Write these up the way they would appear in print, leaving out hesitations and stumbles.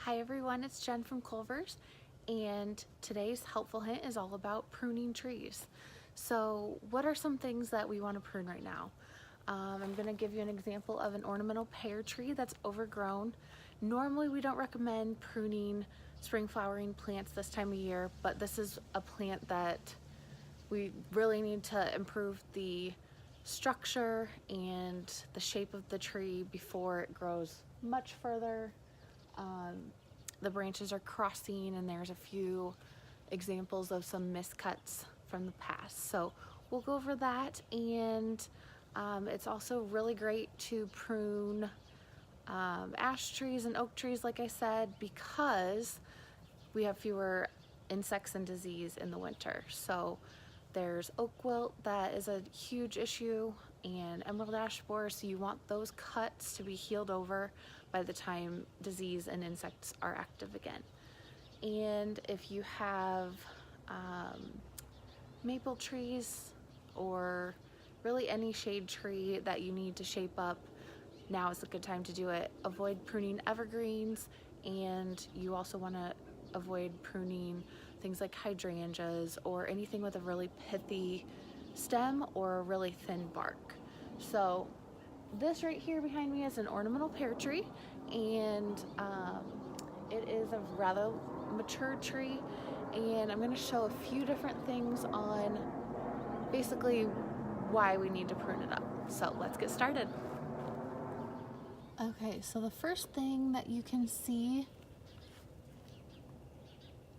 Hi everyone, it's Jen from Culver's, and today's helpful hint is all about pruning trees. So what are some things that we want to prune right now? I'm going to give you an example of an ornamental pear tree that's overgrown. Normally we don't recommend pruning spring flowering plants this time of year, but this is a plant that we really need to improve the structure and the shape of the tree before it grows much further. The branches are crossing and there's a few examples of some miscuts from the past. So we'll go over that, and it's also really great to prune ash trees and oak trees, like I said, because we have fewer insects and disease in the winter. So there's oak wilt that is a huge issue, and emerald ash borer, so you want those cuts to be healed over by the time disease and insects are active again. And if you have maple trees or really any shade tree that you need to shape up, now is a good time to do it. Avoid pruning evergreens, and you also want to avoid pruning things like hydrangeas or anything with a really pithy stem or a really thin bark. So this right here behind me is an ornamental pear tree, and it is a rather mature tree, and I'm going to show a few different things on basically why we need to prune it up. So let's get started. Okay, so the first thing that you can see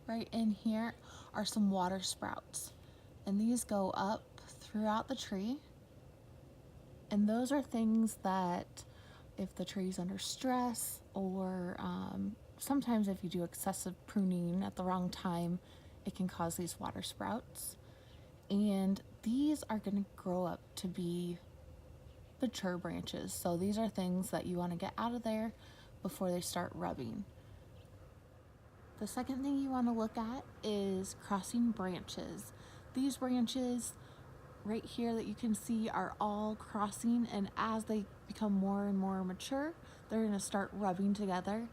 right in here are some water sprouts, and these go up throughout the tree, and those are things that if the tree's under stress, or sometimes if you do excessive pruning at the wrong time, it can cause these water sprouts. And these are going to grow up to be mature branches, so these are things that you want to get out of there before they start rubbing. The second thing you want to look at is crossing branches. These branches right here that you can see are all crossing, and as they become more and more mature, they're going to start rubbing together,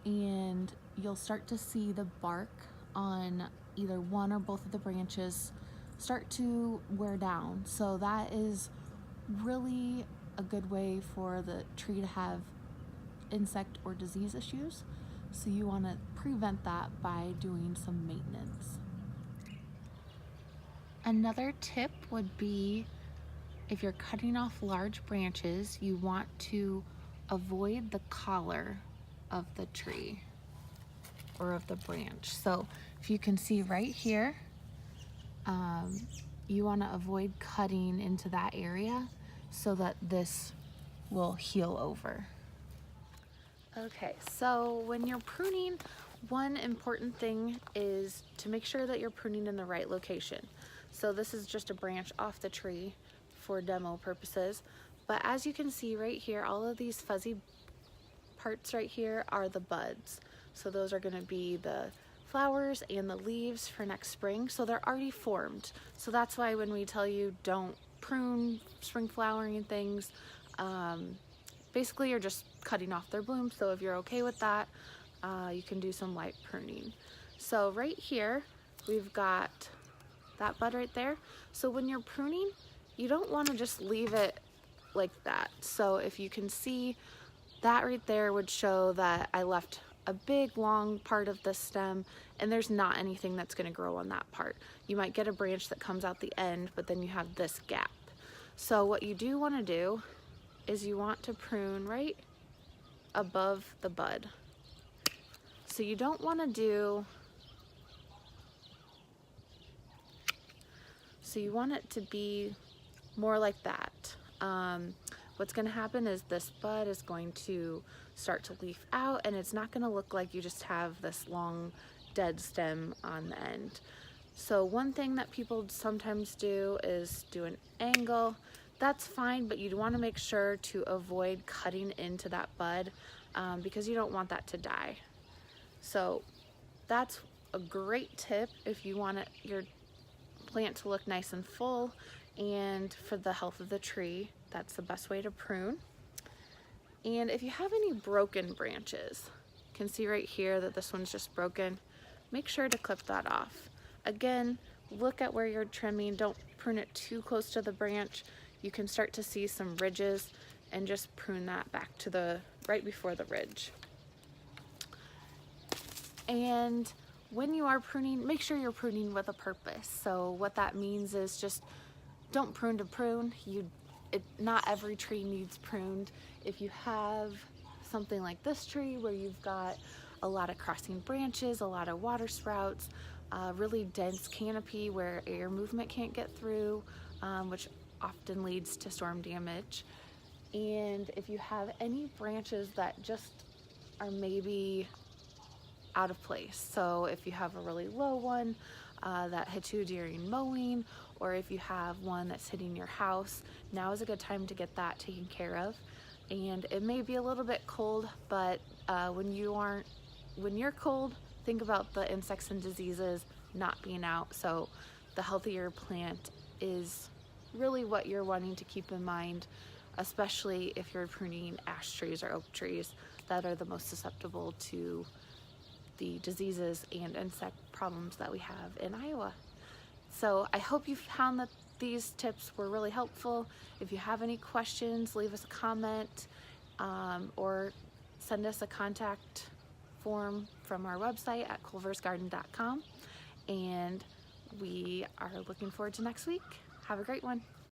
and you'll start to see the bark on either one or both of the branches start to wear down. So that is really a good way for the tree to have insect or disease issues. So you want to prevent that by doing some maintenance. Another tip would be, if you're cutting off large branches, you want to avoid the collar of the tree or of the branch. So if you can see right here, you want to avoid cutting into that area so that this will heal over. Okay, so when you're pruning, one important thing is to make sure that you're pruning in the right location. So this is just a branch off the tree for demo purposes, but as you can see right here, all of these fuzzy parts right here are the buds. So those are going to be the flowers and the leaves for next spring, so they're already formed. So that's why when we tell you don't prune spring flowering and things, basically you're just cutting off their blooms. So if you're okay with that, you can do some light pruning. So right here we've got that bud right there. So when you're pruning, you don't want to just leave it like that. So if you can see, that right there would show that I left a big long part of the stem, and there's not anything that's going to grow on that part. You might get a branch that comes out the end, but then you have this gap. So what you do want to do is you want to prune right above the bud. So you don't want to do, so you want it to be more like that. What's going to happen is this bud is going to start to leaf out, and it's not going to look like you just have this long dead stem on the end. So one thing that people sometimes do is do an angle. That's fine, but you'd want to make sure to avoid cutting into that bud because you don't want that to die. So that's a great tip if you want your plant to look nice and full, and for the health of the tree, that's the best way to prune. And if you have any broken branches, can see right here that this one's just broken. Make sure to clip that off. Again, look at where you're trimming. Don't prune it too close to the branch. You can start to see some ridges, and just prune that back to the right before the ridge. And when you are pruning, make sure you're pruning with a purpose. So what that means is just don't prune to prune. Not every tree needs pruned. If you have something like this tree where you've got a lot of crossing branches, a lot of water sprouts, really dense canopy where air movement can't get through, which often leads to storm damage. And if you have any branches that just are maybe out of place, so if you have a really low one that hit you during mowing, or if you have one that's hitting your house, now is a good time to get that taken care of. And it may be a little bit cold, but when you're cold, think about the insects and diseases not being out. So the healthier plant is really what you're wanting to keep in mind, especially if you're pruning ash trees or oak trees that are the most susceptible to the diseases and insect problems that we have in Iowa. So I hope you found that these tips were really helpful. If you have any questions, leave us a comment or send us a contact form from our website at culversgarden.com. And we are looking forward to next week. Have a great one.